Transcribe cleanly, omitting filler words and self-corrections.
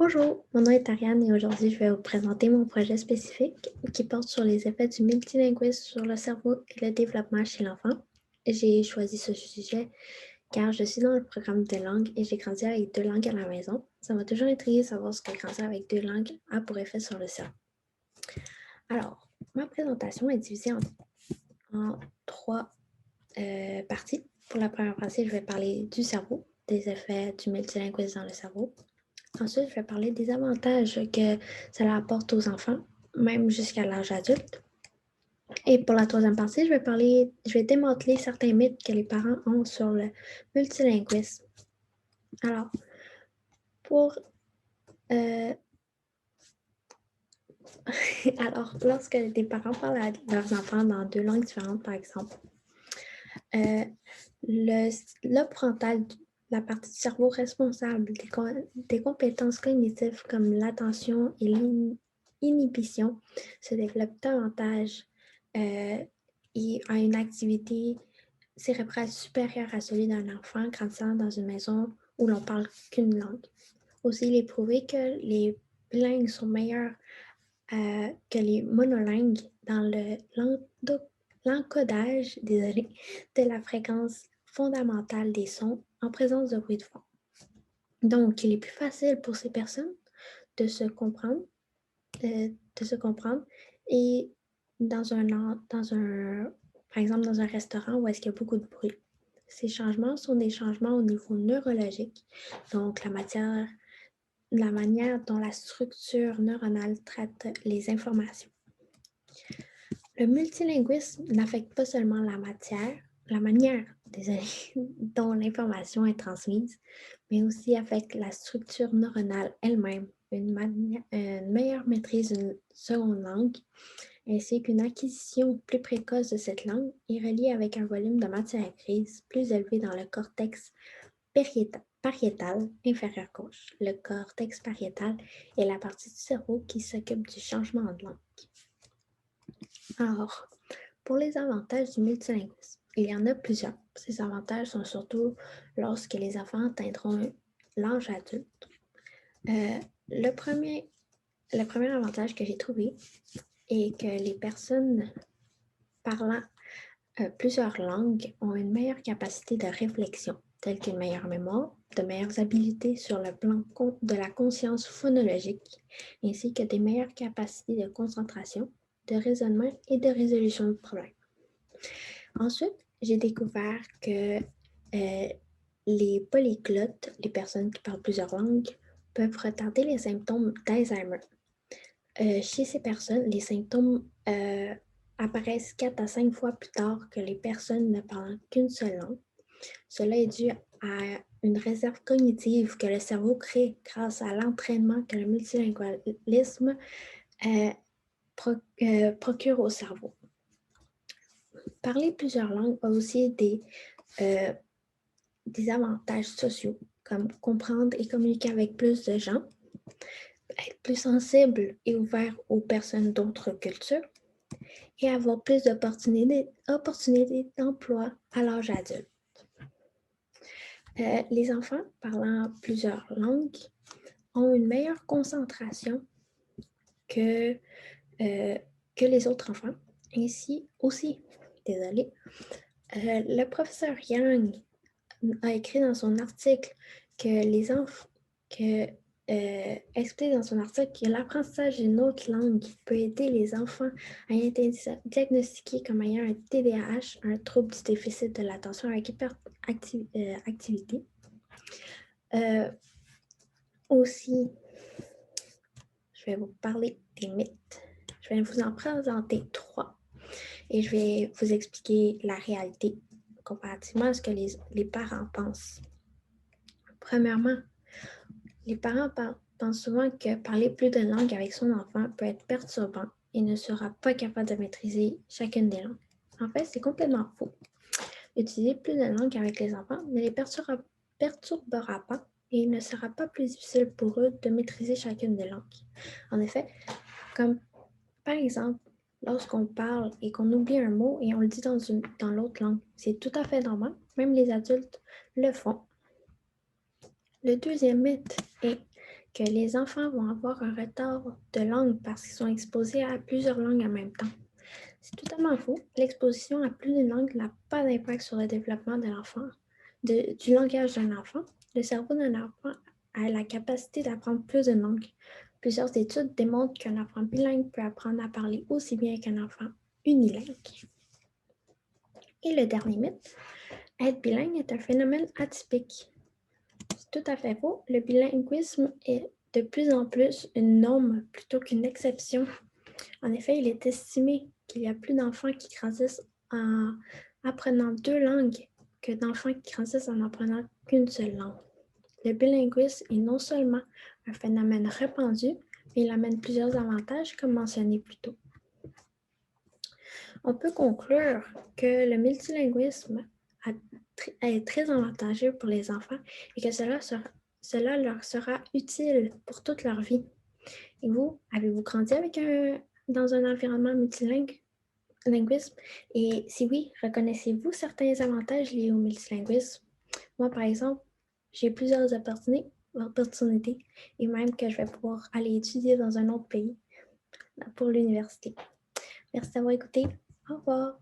Bonjour, mon nom est Ariane et aujourd'hui je vais vous présenter mon projet spécifique qui porte sur les effets du multilinguisme sur le cerveau et le développement chez l'enfant. J'ai choisi ce sujet car je suis dans le programme de langue et j'ai grandi avec deux langues à la maison. Ça m'a toujours intrigué de savoir ce que grandir avec deux langues a pour effet sur le cerveau. Alors, ma présentation est divisée en trois parties. Pour la première partie, je vais parler du cerveau, des effets du multilinguisme dans le cerveau. Ensuite, je vais parler des avantages que cela apporte aux enfants, même jusqu'à l'âge adulte. Et pour la troisième partie, je vais démanteler certains mythes que les parents ont sur le multilinguisme. Alors, pour lorsque des parents parlent à leurs enfants dans deux langues différentes, par exemple, le lobe frontal, la partie du cerveau responsable des compétences cognitives comme l'attention et l'inhibition, se développe davantage et a une activité cérébrale supérieure à celui d'un enfant grandissant dans une maison où l'on parle qu'une langue. Aussi, il est prouvé que les bilingues sont meilleurs que les monolingues dans l'encodage de la fréquence fondamentale des sons en présence de bruit de fond. Donc, il est plus facile pour ces personnes de se comprendre, et par exemple dans un restaurant où est-ce qu'il y a beaucoup de bruit. Ces changements sont des changements au niveau neurologique, donc la manière dont la structure neuronale traite les informations. Le multilinguisme n'affecte pas seulement la manière dont l'information est transmise, mais aussi affecte la structure neuronale elle-même, une meilleure maîtrise d'une seconde langue, ainsi qu'une acquisition plus précoce de cette langue est reliée avec un volume de matière grise plus élevé dans le cortex pariétal inférieur gauche. Le cortex pariétal est la partie du cerveau qui s'occupe du changement de langue. Alors, pour les avantages du multilinguisme, il y en a plusieurs. Ces avantages sont surtout lorsque les enfants atteindront l'âge adulte. Le premier avantage que j'ai trouvé est que les personnes parlant plusieurs langues ont une meilleure capacité de réflexion, telle qu'une meilleure mémoire, de meilleures habiletés sur le plan de la conscience phonologique, ainsi que des meilleures capacités de concentration, de raisonnement et de résolution de problèmes. Ensuite, j'ai découvert que les polyglottes, les personnes qui parlent plusieurs langues, peuvent retarder les symptômes d'Alzheimer. Chez ces personnes, les symptômes apparaissent 4 à 5 fois plus tard que les personnes ne parlant qu'une seule langue. Cela est dû à une réserve cognitive que le cerveau crée grâce à l'entraînement que le multilingualisme procure au cerveau. Parler plusieurs langues a aussi des avantages sociaux, comme comprendre et communiquer avec plus de gens, être plus sensible et ouvert aux personnes d'autres cultures et avoir plus d'opportunités d'emploi à l'âge adulte. Les enfants parlant plusieurs langues ont une meilleure concentration que les autres enfants. Ainsi aussi, le professeur Yang a écrit dans son article explique dans son article que l'apprentissage d'une autre langue peut aider les enfants à être diagnostiqués comme ayant un TDAH, un trouble du déficit de l'attention avec hyperactivité. Aussi, je vais vous parler des mythes. Je vais vous en présenter 3 et je vais vous expliquer la réalité comparativement à ce que les parents pensent. Premièrement, les parents pensent souvent que parler plus d'une langue avec son enfant peut être perturbant et ne sera pas capable de maîtriser chacune des langues. En fait, c'est complètement faux. Utiliser plus d'une langue avec les enfants ne les perturbera pas et il ne sera pas plus difficile pour eux de maîtriser chacune des langues. En effet, comme par exemple, lorsqu'on parle et qu'on oublie un mot et on le dit dans l'autre langue, c'est tout à fait normal, même les adultes le font. Le deuxième mythe est que les enfants vont avoir un retard de langue parce qu'ils sont exposés à plusieurs langues en même temps. C'est totalement faux. L'exposition à plus d'une langue n'a pas d'impact sur le développement de l'enfant, du langage d'un enfant. Le cerveau d'un enfant a la capacité d'apprendre plus de langues. Plusieurs études démontrent qu'un enfant bilingue peut apprendre à parler aussi bien qu'un enfant unilingue. Et le dernier mythe, être bilingue est un phénomène atypique. C'est tout à fait faux. Le bilinguisme est de plus en plus une norme plutôt qu'une exception. En effet, il est estimé qu'il y a plus d'enfants qui grandissent en apprenant 2 langues que d'enfants qui grandissent en apprenant qu'une seule langue. Le bilinguisme est non seulement un phénomène répandu, mais il amène plusieurs avantages, comme mentionné plus tôt. On peut conclure que le multilinguisme est très avantageux pour les enfants et que cela leur sera utile pour toute leur vie. Et vous, avez-vous grandi dans un environnement multilinguisme? Et si oui, reconnaissez-vous certains avantages liés au multilinguisme? Moi, par exemple, j'ai plusieurs opportunités et même que je vais pouvoir aller étudier dans un autre pays pour l'université. Merci d'avoir écouté. Au revoir.